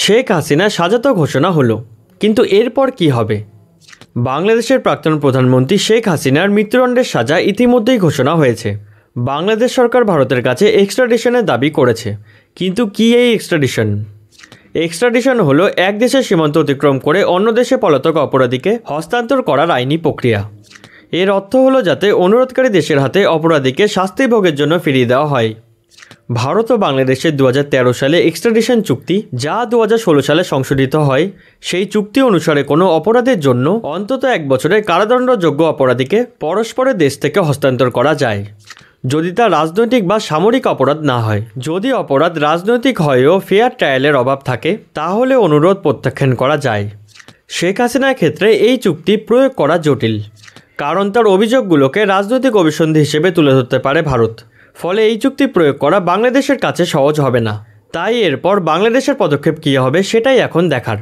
শেখ হাসিনা সাজা তো ঘোষণা হলো, কিন্তু এরপর কি হবে? বাংলাদেশের প্রাক্তন প্রধানমন্ত্রী শেখ হাসিনার মৃত্যুদণ্ডের সাজা ইতিমধ্যেই ঘোষণা হয়েছে। বাংলাদেশ সরকার ভারতের কাছে এক্সট্রাডিশনের দাবি করেছে। কিন্তু কি এই এক্সট্রাডিশন? এক্সট্রাডিশন হলো এক দেশের সীমান্ত অতিক্রম করে অন্য দেশে পলাতক অপরাধীকে হস্তান্তর করার আইনি প্রক্রিয়া। এর অর্থ হলো যাতে অনুরোধকারী দেশের হাতে অপরাধীকে শাস্তি ভোগের জন্য ফিরিয়ে দেওয়া হয়। ভারত ও বাংলাদেশের 2013 সালে এক্সট্রাডিশন চুক্তি, যা 2016 সালে সংশোধিত হয়, সেই চুক্তি অনুসারে কোনো অপরাধের জন্য অন্তত 1 বছরের কারাদণ্ডযোগ্য অপরাধীকে পরস্পরের দেশ থেকে হস্তান্তর করা যায়, যদি তা রাজনৈতিক বা সামরিক অপরাধ না হয়। যদি অপরাধ রাজনৈতিক হয়েও ফেয়ার ট্রায়ালের অভাব থাকে, তাহলে অনুরোধ প্রত্যাখ্যান করা যায়। শেখ হাসিনার ক্ষেত্রে এই চুক্তি প্রয়োগ করা জটিল, কারণ তার অভিযোগগুলোকে রাজনৈতিক অভিসন্ধি হিসেবে তুলে ধরতে পারে ভারত। ফলে এই চুক্তি প্রয়োগ করা বাংলাদেশের কাছে সহজ হবে না। তাই এরপর বাংলাদেশের পদক্ষেপ কী হবে সেটাই এখন দেখার।